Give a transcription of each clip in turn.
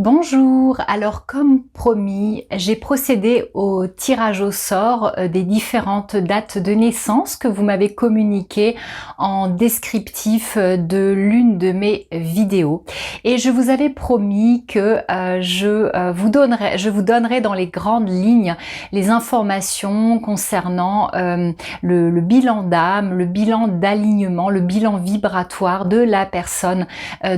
Bonjour, alors comme promis, j'ai procédé au tirage au sort des différentes dates de naissance que vous m'avez communiquées en descriptif de l'une de mes vidéos. Et je vous avais promis que je vous donnerai dans les grandes lignes les informations concernant le bilan d'âme, le bilan d'alignement, le bilan vibratoire de la personne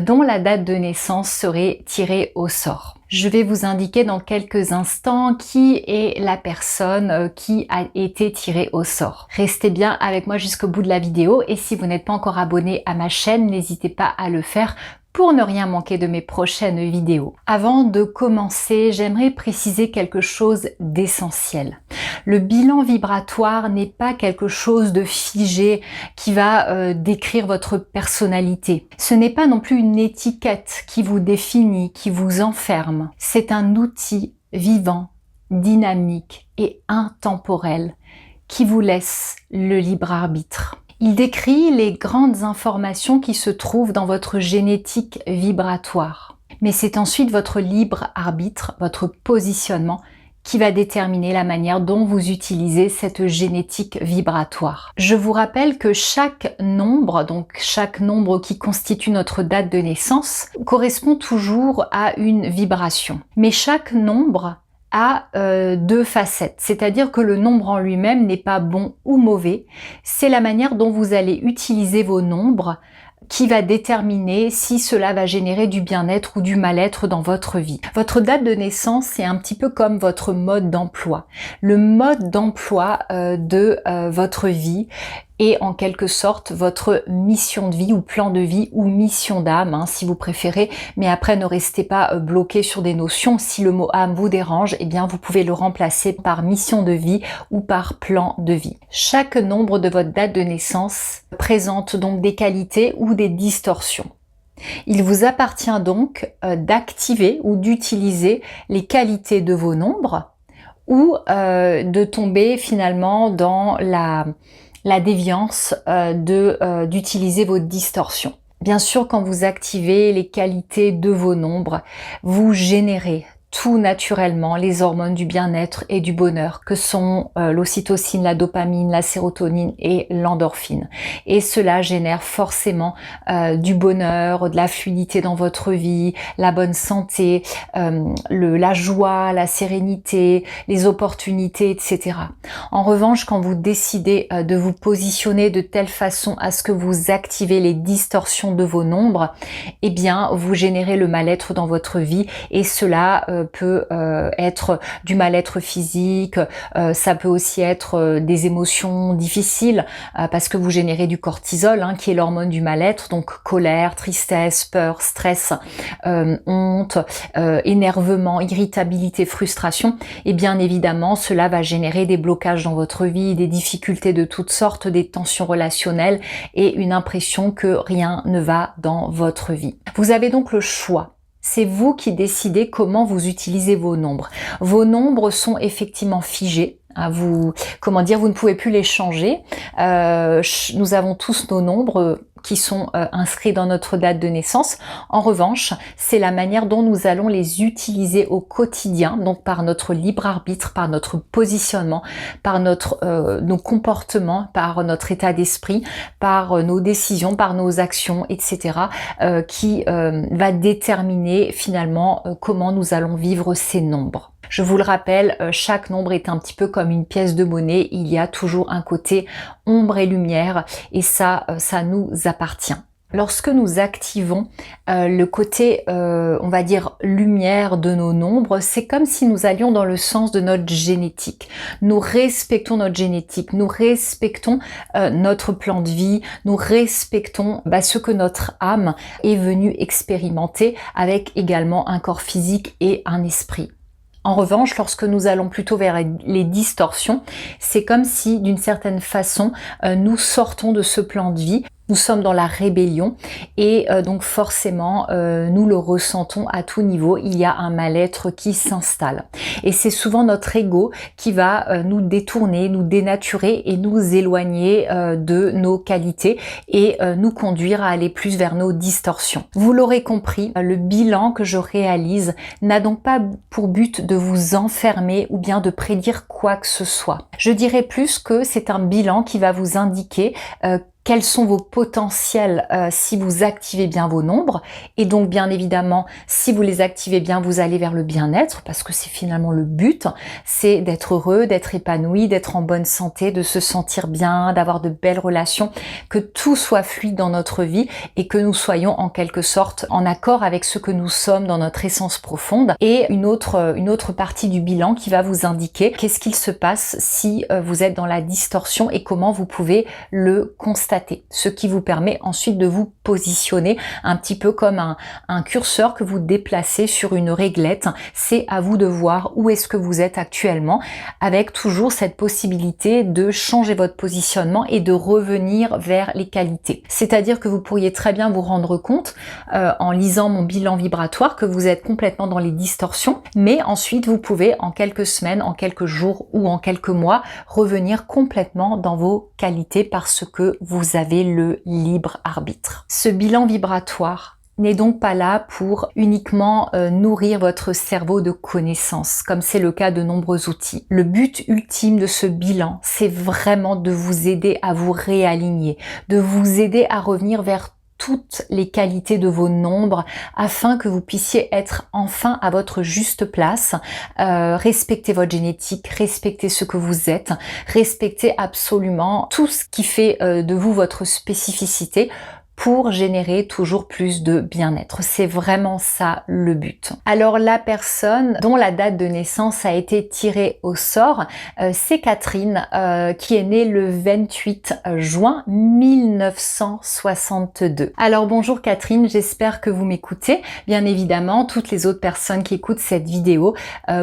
dont la date de naissance serait tirée au sort. Je vais vous indiquer dans quelques instants qui est la personne qui a été tirée au sort. Restez bien avec moi jusqu'au bout de la vidéo et si vous n'êtes pas encore abonné à ma chaîne, n'hésitez pas à le faire pour ne rien manquer de mes prochaines vidéos. Avant de commencer, j'aimerais préciser quelque chose d'essentiel. Le bilan vibratoire n'est pas quelque chose de figé qui va décrire votre personnalité. Ce n'est pas non plus une étiquette qui vous définit, qui vous enferme. C'est un outil vivant, dynamique et intemporel qui vous laisse le libre arbitre. Il décrit les grandes informations qui se trouvent dans votre génétique vibratoire. Mais c'est ensuite votre libre arbitre, votre positionnement, qui va déterminer la manière dont vous utilisez cette génétique vibratoire. Je vous rappelle que chaque nombre, donc chaque nombre qui constitue notre date de naissance, correspond toujours à une vibration. Mais chaque nombre a deux facettes, c'est-à-dire que le nombre en lui-même n'est pas bon ou mauvais, c'est la manière dont vous allez utiliser vos nombres qui va déterminer si cela va générer du bien-être ou du mal-être dans votre vie. Votre date de naissance, c'est un petit peu comme votre mode d'emploi. Le mode d'emploi de votre vie est en quelque sorte votre mission de vie ou plan de vie ou mission d'âme, si vous préférez. Mais après, ne restez pas bloqué sur des notions. Si le mot âme vous dérange, eh bien vous pouvez le remplacer par mission de vie ou par plan de vie. Chaque nombre de votre date de naissance présente donc des qualités ou des distorsions. Il vous appartient donc d'activer ou d'utiliser les qualités de vos nombres ou de tomber finalement dans la déviance d'utiliser vos distorsions. Bien sûr, quand vous activez les qualités de vos nombres, vous générez tout naturellement les hormones du bien-être et du bonheur que sont l'ocytocine, la dopamine, la sérotonine et l'endorphine. Et cela génère forcément du bonheur, de la fluidité dans votre vie, la bonne santé, la joie, la sérénité, les opportunités, etc. En revanche, quand vous décidez de vous positionner de telle façon à ce que vous activez les distorsions de vos nombres, eh bien, vous générez le mal-être dans votre vie et cela peut être du mal-être physique, ça peut aussi être des émotions difficiles parce que vous générez du cortisol qui est l'hormone du mal-être, donc colère, tristesse, peur, stress, honte, énervement, irritabilité, frustration, et bien évidemment cela va générer des blocages dans votre vie, des difficultés de toutes sortes, des tensions relationnelles et une impression que rien ne va dans votre vie. Vous avez donc le choix. C'est vous qui décidez comment vous utilisez vos nombres. Vos nombres sont effectivement figés. Vous ne pouvez plus les changer. Nous avons tous nos nombres qui sont inscrits dans notre date de naissance. En revanche, c'est la manière dont nous allons les utiliser au quotidien, donc par notre libre arbitre, par notre positionnement, par nos comportements, par notre état d'esprit, par nos décisions, par nos actions, etc., qui va déterminer finalement comment nous allons vivre ces nombres. Je vous le rappelle, chaque nombre est un petit peu comme une pièce de monnaie, il y a toujours un côté ombre et lumière et ça nous appartient. Lorsque nous activons le côté, on va dire, lumière de nos nombres, c'est comme si nous allions dans le sens de notre génétique. Nous respectons notre génétique, nous respectons notre plan de vie, nous respectons ce que notre âme est venue expérimenter avec également un corps physique et un esprit. En revanche, lorsque nous allons plutôt vers les distorsions, c'est comme si d'une certaine façon nous sortons de ce plan de vie Nous sommes dans la rébellion et donc forcément nous le ressentons à tout niveau, il y a un mal-être qui s'installe. Et c'est souvent notre ego qui va nous détourner, nous dénaturer et nous éloigner de nos qualités et nous conduire à aller plus vers nos distorsions. Vous l'aurez compris, le bilan que je réalise n'a donc pas pour but de vous enfermer ou bien de prédire quoi que ce soit. Je dirais plus que c'est un bilan qui va vous indiquer quels sont vos potentiels si vous activez bien vos nombres, et donc bien évidemment si vous les activez bien vous allez vers le bien-être, parce que c'est finalement le but, c'est d'être heureux, d'être épanoui, d'être en bonne santé, de se sentir bien, d'avoir de belles relations, que tout soit fluide dans notre vie et que nous soyons en quelque sorte en accord avec ce que nous sommes dans notre essence profonde. Et une autre partie du bilan qui va vous indiquer qu'est-ce qu'il se passe si vous êtes dans la distorsion et comment vous pouvez le constater. Ce qui vous permet ensuite de vous positionner un petit peu comme un curseur que vous déplacez sur une réglette. C'est à vous de voir où est-ce que vous êtes actuellement, avec toujours cette possibilité de changer votre positionnement et de revenir vers les qualités. C'est-à-dire que vous pourriez très bien vous rendre compte en lisant mon bilan vibratoire que vous êtes complètement dans les distorsions, mais ensuite vous pouvez en quelques semaines, en quelques jours ou en quelques mois revenir complètement dans vos qualités parce que vous avez le libre arbitre. Ce bilan vibratoire n'est donc pas là pour uniquement nourrir votre cerveau de connaissances, comme c'est le cas de nombreux outils. Le but ultime de ce bilan, c'est vraiment de vous aider à vous réaligner, de vous aider à revenir vers toutes les qualités de vos nombres afin que vous puissiez être enfin à votre juste place, respecter votre génétique, respecter ce que vous êtes, respecter absolument tout ce qui fait de vous votre spécificité pour générer toujours plus de bien-être. C'est vraiment ça le but. Alors la personne dont la date de naissance a été tirée au sort, c'est Catherine qui est née le 28 juin 1962. Alors bonjour Catherine, j'espère que vous m'écoutez. Bien évidemment, toutes les autres personnes qui écoutent cette vidéo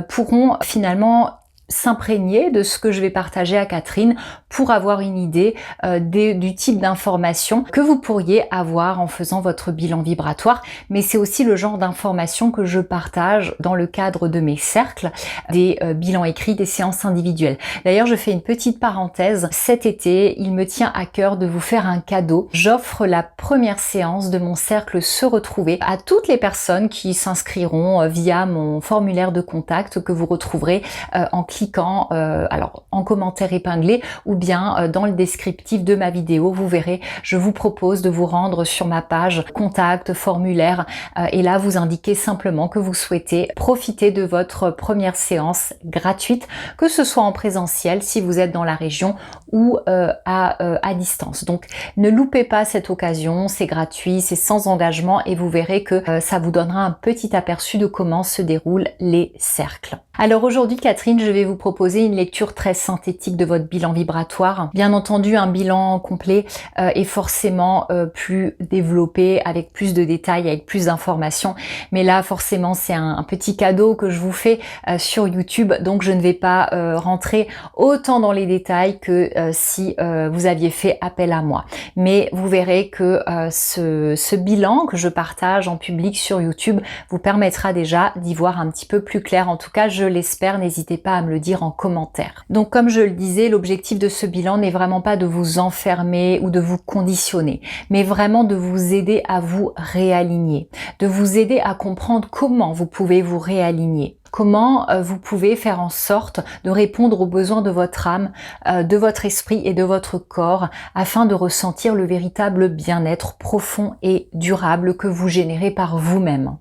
pourront finalement s'imprégner de ce que je vais partager à Catherine pour avoir une idée du type d'information que vous pourriez avoir en faisant votre bilan vibratoire, mais c'est aussi le genre d'information que je partage dans le cadre de mes cercles, des bilans écrits, des séances individuelles. D'ailleurs, je fais une petite parenthèse. Cet été, il me tient à cœur de vous faire un cadeau. J'offre la première séance de mon cercle Se Retrouver à toutes les personnes qui s'inscriront via mon formulaire de contact que vous retrouverez en cliquant alors en commentaire épinglé ou bien dans le descriptif de ma vidéo. Vous verrez, je vous propose de vous rendre sur ma page contact, formulaire et là vous indiquez simplement que vous souhaitez profiter de votre première séance gratuite, que ce soit en présentiel si vous êtes dans la région ou à distance. Donc ne loupez pas cette occasion, c'est gratuit, c'est sans engagement et vous verrez que ça vous donnera un petit aperçu de comment se déroulent les cercles. Alors aujourd'hui Catherine, je vais vous proposer une lecture très synthétique de votre bilan vibratoire. Bien entendu, un bilan complet est forcément plus développé, avec plus de détails, avec plus d'informations. Mais là, forcément, c'est un petit cadeau que je vous fais sur YouTube. Donc, je ne vais pas rentrer autant dans les détails que si vous aviez fait appel à moi. Mais vous verrez que ce bilan que je partage en public sur YouTube vous permettra déjà d'y voir un petit peu plus clair. En tout cas, je l'espère. N'hésitez pas à me le dire en commentaire. Donc comme je le disais, l'objectif de ce bilan n'est vraiment pas de vous enfermer ou de vous conditionner, mais vraiment de vous aider à vous réaligner, de vous aider à comprendre comment vous pouvez vous réaligner. Comment vous pouvez faire en sorte de répondre aux besoins de votre âme, de votre esprit et de votre corps afin de ressentir le véritable bien-être profond et durable que vous générez par vous-même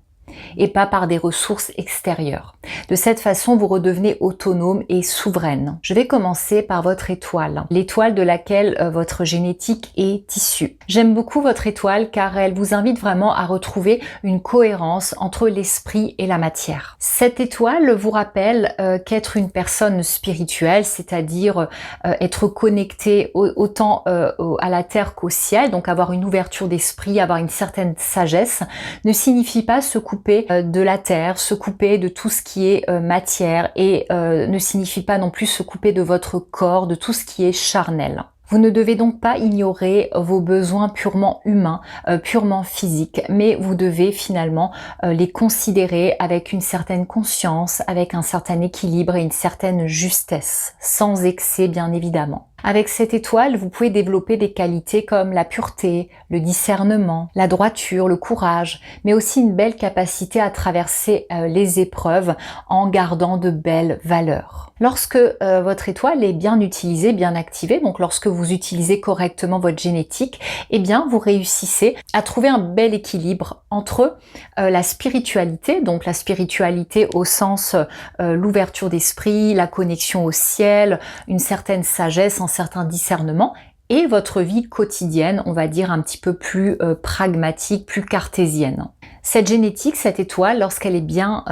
et pas par des ressources extérieures. De cette façon, vous redevenez autonome et souveraine. Je vais commencer par votre étoile, l'étoile de laquelle votre génétique est issue. J'aime beaucoup votre étoile car elle vous invite vraiment à retrouver une cohérence entre l'esprit et la matière. Cette étoile vous rappelle qu'être une personne spirituelle, c'est-à-dire être connecté autant à la terre qu'au ciel, donc avoir une ouverture d'esprit, avoir une certaine sagesse, ne signifie pas se couper de la terre, se couper de tout ce qui est matière et ne signifie pas non plus se couper de votre corps, de tout ce qui est charnel. Vous ne devez donc pas ignorer vos besoins purement humains, purement physiques, mais vous devez finalement les considérer avec une certaine conscience, avec un certain équilibre et une certaine justesse, sans excès bien évidemment. Avec cette étoile, vous pouvez développer des qualités comme la pureté, le discernement, la droiture, le courage, mais aussi une belle capacité à traverser les épreuves en gardant de belles valeurs. Lorsque votre étoile est bien utilisée, bien activée, donc lorsque vous utilisez correctement votre génétique, eh bien vous réussissez à trouver un bel équilibre entre la spiritualité, donc la spiritualité au sens l'ouverture d'esprit, la connexion au ciel, une certaine sagesse, un certain discernement, et votre vie quotidienne, on va dire un petit peu plus pragmatique, plus cartésienne. Cette génétique, cette étoile, lorsqu'elle est bien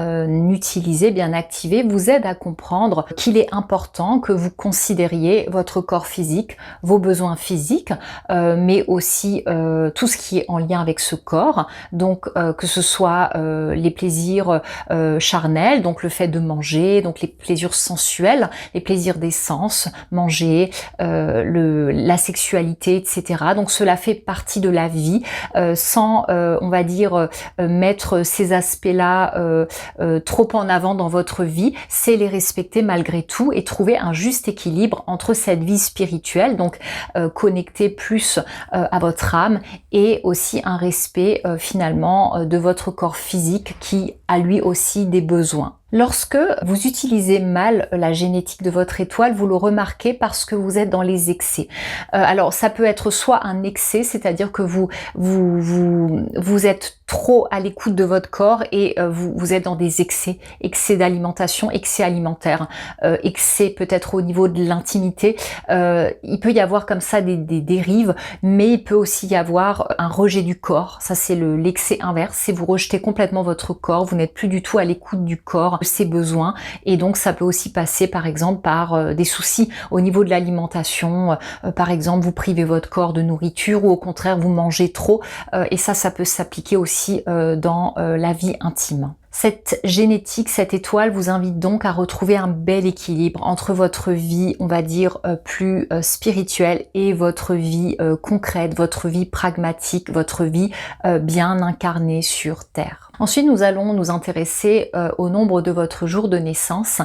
utilisée, bien activée, vous aide à comprendre qu'il est important que vous considériez votre corps physique, vos besoins physiques, mais aussi tout ce qui est en lien avec ce corps. Donc que ce soit les plaisirs charnels, donc le fait de manger, donc les plaisirs sensuels, les plaisirs des sens, manger, la sexualité, etc. Donc cela fait partie de la vie sans, on va dire, mettre ces aspects-là trop en avant dans votre vie, c'est les respecter malgré tout et trouver un juste équilibre entre cette vie spirituelle, donc connecter plus à votre âme, et aussi un respect finalement de votre corps physique qui a lui aussi des besoins. Lorsque vous utilisez mal la génétique de votre étoile, vous le remarquez parce que vous êtes dans les excès. Alors ça peut être soit un excès, c'est-à-dire que vous êtes trop à l'écoute de votre corps et vous êtes dans des excès d'alimentation, excès alimentaire, excès peut-être au niveau de l'intimité. Il peut y avoir comme ça des dérives, mais il peut aussi y avoir un rejet du corps. Ça c'est l'excès inverse, c'est vous rejetez complètement votre corps, vous n'êtes plus du tout à l'écoute du corps, de ses besoins, et donc ça peut aussi passer par exemple par des soucis au niveau de l'alimentation, par exemple vous privez votre corps de nourriture ou au contraire vous mangez trop, et ça peut s'appliquer aussi dans la vie intime. Cette génétique, cette étoile vous invite donc à retrouver un bel équilibre entre votre vie, on va dire, plus spirituelle et votre vie concrète, votre vie pragmatique, votre vie bien incarnée sur Terre. Ensuite, nous allons nous intéresser au nombre de votre jour de naissance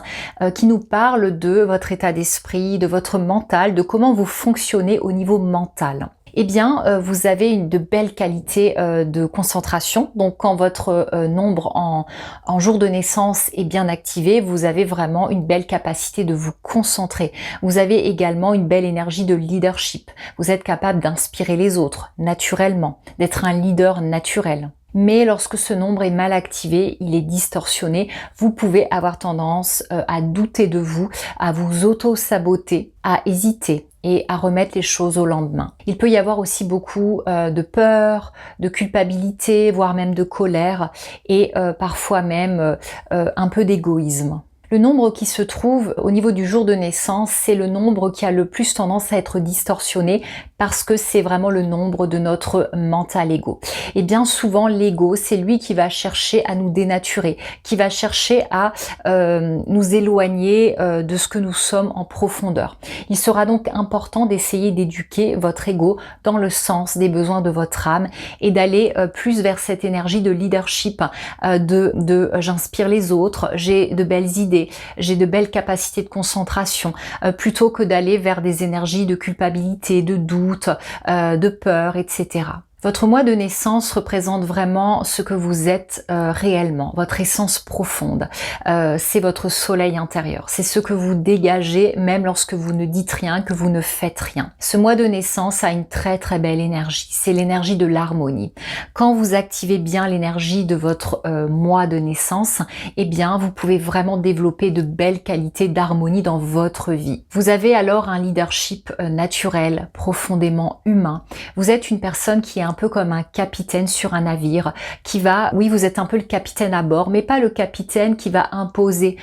qui nous parle de votre état d'esprit, de votre mental, de comment vous fonctionnez au niveau mental. Eh bien, vous avez de belles qualités de concentration. Donc, quand votre nombre en jour de naissance est bien activé, vous avez vraiment une belle capacité de vous concentrer. Vous avez également une belle énergie de leadership. Vous êtes capable d'inspirer les autres naturellement, d'être un leader naturel. Mais lorsque ce nombre est mal activé, il est distorsionné, vous pouvez avoir tendance à douter de vous, à vous auto-saboter, à hésiter et à remettre les choses au lendemain. Il peut y avoir aussi beaucoup de peur, de culpabilité, voire même de colère et parfois même un peu d'égoïsme. Le nombre qui se trouve au niveau du jour de naissance, c'est le nombre qui a le plus tendance à être distorsionné parce que c'est vraiment le nombre de notre mental ego. Et bien souvent, l'ego, c'est lui qui va chercher à nous dénaturer, qui va chercher à nous éloigner de ce que nous sommes en profondeur. Il sera donc important d'essayer d'éduquer votre ego dans le sens des besoins de votre âme et d'aller plus vers cette énergie de leadership, j'inspire les autres, j'ai de belles idées, j'ai de belles capacités de concentration, plutôt que d'aller vers des énergies de culpabilité, de doute, de peur, etc. Votre mois de naissance représente vraiment ce que vous êtes réellement, votre essence profonde. C'est votre soleil intérieur. C'est ce que vous dégagez même lorsque vous ne dites rien, que vous ne faites rien. Ce mois de naissance a une très très belle énergie. C'est l'énergie de l'harmonie. Quand vous activez bien l'énergie de votre mois de naissance, eh bien vous pouvez vraiment développer de belles qualités d'harmonie dans votre vie. Vous avez alors un leadership naturel, profondément humain. Vous êtes une personne qui est peu comme un capitaine sur un navire qui va, oui, vous êtes un peu le capitaine à bord, mais pas le capitaine qui va imposer,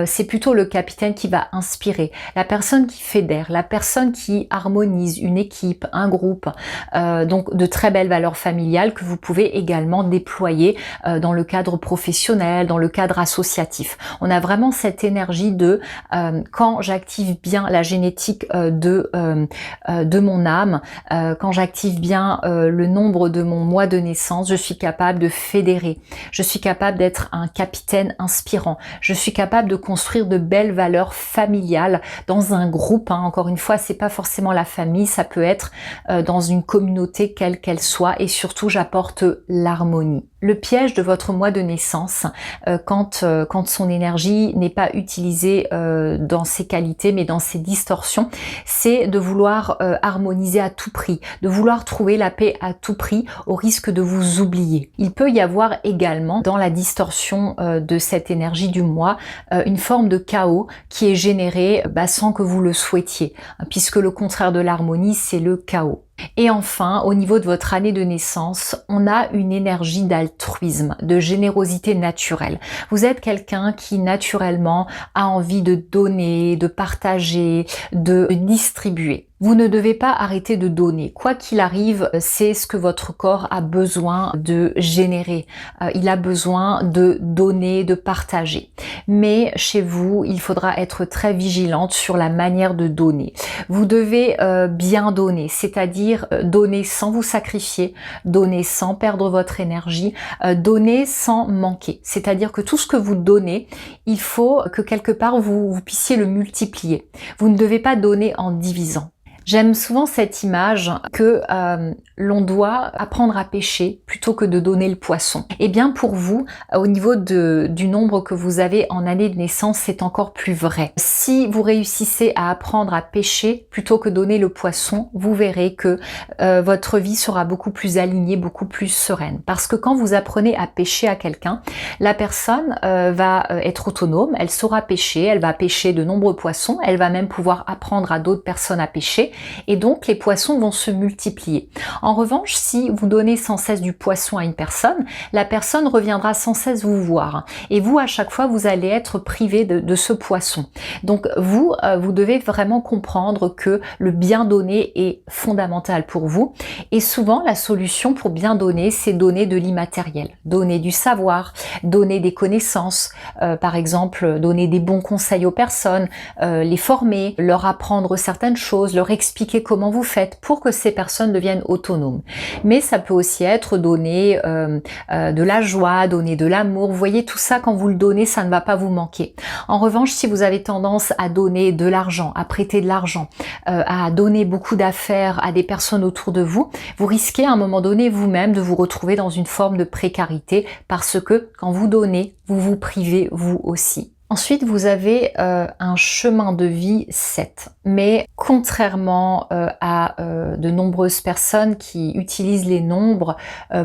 c'est plutôt le capitaine qui va inspirer, la personne qui fédère, la personne qui harmonise une équipe, un groupe, donc de très belles valeurs familiales que vous pouvez également déployer dans le cadre professionnel, dans le cadre associatif. On a vraiment cette énergie de quand j'active bien la génétique de mon âme, quand j'active bien le nombre de mon mois de naissance, je suis capable de fédérer, je suis capable d'être un capitaine inspirant, je suis capable de construire de belles valeurs familiales dans un groupe, hein. Encore une fois, c'est pas forcément la famille, ça peut être dans une communauté quelle qu'elle soit, et surtout j'apporte l'harmonie. Le piège de votre mois de naissance, quand son énergie n'est pas utilisée dans ses qualités mais dans ses distorsions, c'est de vouloir harmoniser à tout prix, de vouloir trouver la paix à tout prix au risque de vous oublier. Il peut y avoir également dans la distorsion de cette énergie du mois une forme de chaos qui est générée sans que vous le souhaitiez, puisque le contraire de l'harmonie c'est le chaos. Et enfin, au niveau de votre année de naissance, on a une énergie d'altruisme, de générosité naturelle. Vous êtes quelqu'un qui naturellement a envie de donner, de partager, de distribuer. Vous ne devez pas arrêter de donner. Quoi qu'il arrive, c'est ce que votre corps a besoin de générer. Il a besoin de donner, de partager. Mais chez vous, il faudra être très vigilante sur la manière de donner. Vous devez bien donner, c'est-à-dire donner sans vous sacrifier, donner sans perdre votre énergie, donner sans manquer. C'est-à-dire que tout ce que vous donnez, il faut que quelque part vous puissiez le multiplier. Vous ne devez pas donner en divisant. J'aime souvent cette image que l'on doit apprendre à pêcher plutôt que de donner le poisson. Et bien pour vous, au niveau du nombre que vous avez en année de naissance, c'est encore plus vrai. Si vous réussissez à apprendre à pêcher plutôt que donner le poisson, vous verrez que votre vie sera beaucoup plus alignée, beaucoup plus sereine. Parce que quand vous apprenez à pêcher à quelqu'un, la personne va être autonome, elle saura pêcher, elle va pêcher de nombreux poissons, elle va même pouvoir apprendre à d'autres personnes à pêcher. Et donc les poissons vont se multiplier. En revanche, si vous donnez sans cesse du poisson à une personne, la personne reviendra sans cesse vous voir. Et vous, à chaque fois, vous allez être privé de ce poisson. Donc vous devez vraiment comprendre que le bien donner est fondamental pour vous. Et souvent, la solution pour bien donner, c'est donner de l'immatériel. Donner du savoir, donner des connaissances, par exemple, donner des bons conseils aux personnes, les former, leur apprendre certaines choses, leur expliquer comment vous faites pour que ces personnes deviennent autonomes. Mais ça peut aussi être donner de la joie, donner de l'amour. Vous voyez, tout ça, quand vous le donnez, ça ne va pas vous manquer. En revanche, si vous avez tendance à donner de l'argent, à prêter de l'argent, à donner beaucoup d'affaires à des personnes autour de vous, vous risquez à un moment donné vous-même de vous retrouver dans une forme de précarité parce que quand vous donnez, vous vous privez vous aussi. Ensuite, vous avez un chemin de vie 7. Mais contrairement à de nombreuses personnes qui utilisent les nombres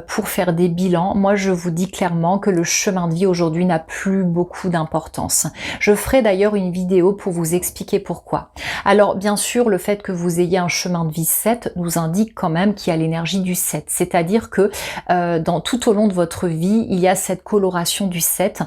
pour faire des bilans, moi je vous dis clairement que le chemin de vie aujourd'hui n'a plus beaucoup d'importance. Je ferai d'ailleurs une vidéo pour vous expliquer pourquoi. Alors bien sûr, le fait que vous ayez un chemin de vie 7 nous indique quand même qu'il y a l'énergie du 7. C'est-à-dire que tout au long de votre vie, il y a cette coloration du 7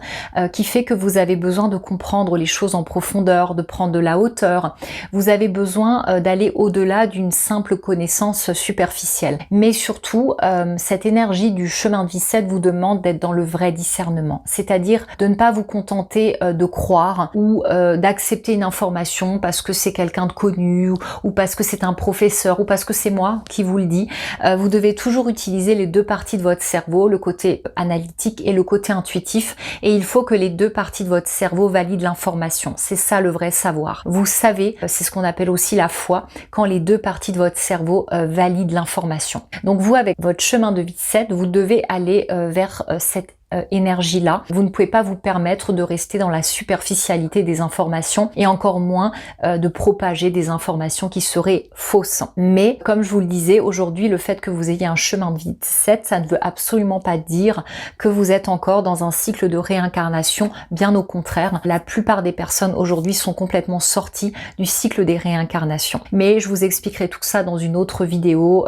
qui fait que vous avez besoin de comprendre les choses en profondeur, de prendre de la hauteur. Vous avez besoin d'aller au-delà d'une simple connaissance superficielle. Mais surtout, cette énergie du chemin de vie 7 vous demande d'être dans le vrai discernement. C'est-à-dire de ne pas vous contenter de croire ou d'accepter une information parce que c'est quelqu'un de connu ou parce que c'est un professeur ou parce que c'est moi qui vous le dis. Vous devez toujours utiliser les deux parties de votre cerveau, le côté analytique et le côté intuitif. Et il faut que les deux parties de votre cerveau valident l'information. C'est ça le vrai savoir. Vous savez, c'est ce qu'on appelle aussi la foi, quand les deux parties de votre cerveau valident l'information. Donc vous, avec votre chemin de vie 7, vous devez aller vers cette énergie-là. Vous ne pouvez pas vous permettre de rester dans la superficialité des informations et encore moins de propager des informations qui seraient fausses. Mais comme je vous le disais, aujourd'hui, le fait que vous ayez un chemin de vie 7, ça ne veut absolument pas dire que vous êtes encore dans un cycle de réincarnation. Bien au contraire, la plupart des personnes aujourd'hui sont complètement sorties du cycle des réincarnations. Mais je vous expliquerai tout ça dans une autre vidéo.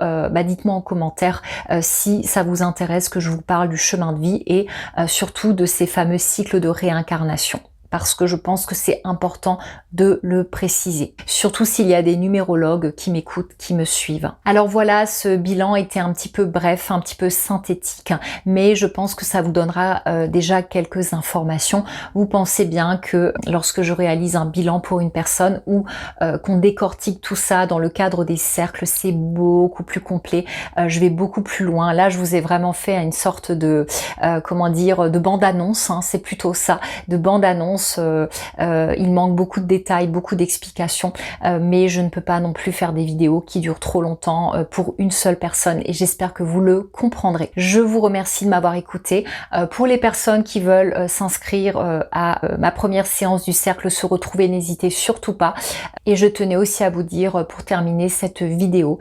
Dites-moi en commentaire si ça vous intéresse que je vous parle du chemin de vie et surtout de ces fameux cycles de réincarnation, parce que je pense que c'est important de le préciser. Surtout s'il y a des numérologues qui m'écoutent, qui me suivent. Alors voilà, ce bilan était un petit peu bref, un petit peu synthétique, mais je pense que ça vous donnera déjà quelques informations. Vous pensez bien que lorsque je réalise un bilan pour une personne ou qu'on décortique tout ça dans le cadre des cercles, c'est beaucoup plus complet. Je vais beaucoup plus loin. Là, je vous ai vraiment fait une sorte de, de bande-annonce, hein, c'est plutôt ça, de bande-annonce. Il manque beaucoup de détails, beaucoup d'explications, mais je ne peux pas non plus faire des vidéos qui durent trop longtemps pour une seule personne et j'espère que vous le comprendrez. Je vous remercie de m'avoir écouté. Pour les personnes qui veulent s'inscrire à ma première séance du cercle se retrouver, n'hésitez surtout pas. Et je tenais aussi à vous dire pour terminer cette vidéo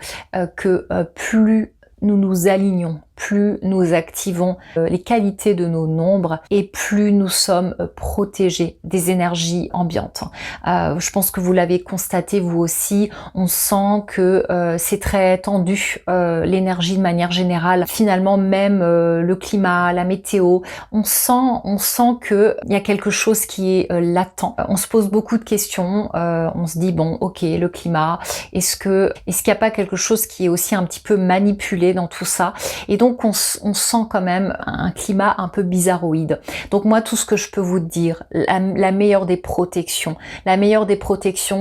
que plus nous nous alignons, plus nous activons les qualités de nos nombres et plus nous sommes protégés des énergies ambiantes. Je pense que vous l'avez constaté vous aussi, on sent que c'est très tendu, l'énergie de manière générale. Finalement même le climat, la météo, on sent que il y a quelque chose qui est latent. On se pose beaucoup de questions, on se dit bon ok, le climat, est-ce qu'il n'y a pas quelque chose qui est aussi un petit peu manipulé dans tout ça? Et donc on sent quand même un climat un peu bizarroïde. Donc moi, tout ce que je peux vous dire, la meilleure des protections,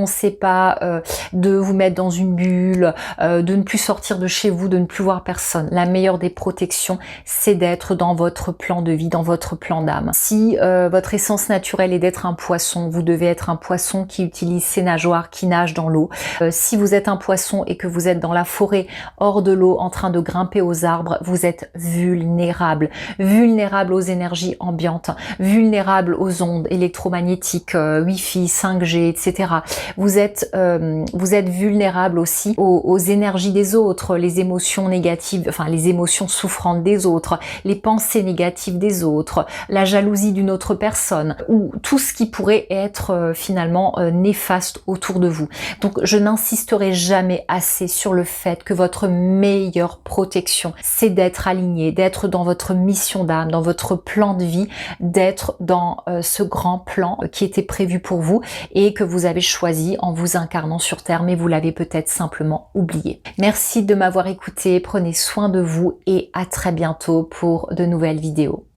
c'est pas de vous mettre dans une bulle, de ne plus sortir de chez vous, de ne plus voir personne. La meilleure des protections, c'est d'être dans votre plan de vie, dans votre plan d'âme. Si votre essence naturelle est d'être un poisson, vous devez être un poisson qui utilise ses nageoires, qui nage dans l'eau. Si vous êtes un poisson et que vous êtes dans la forêt, hors de l'eau, en train de grimper aux arbres, vous êtes vulnérable aux énergies ambiantes, vulnérable aux ondes électromagnétiques, Wi-Fi, 5G, etc. Vous êtes vulnérable aussi aux énergies des autres, les émotions négatives, enfin les émotions souffrantes des autres, les pensées négatives des autres, la jalousie d'une autre personne, ou tout ce qui pourrait être finalement néfaste autour de vous. Donc je n'insisterai jamais assez sur le fait que votre meilleure protection, c'est d'être aligné, d'être dans votre mission d'âme, dans votre plan de vie, d'être dans ce grand plan qui était prévu pour vous et que vous avez choisi en vous incarnant sur Terre, mais vous l'avez peut-être simplement oublié. Merci de m'avoir écouté, prenez soin de vous et à très bientôt pour de nouvelles vidéos.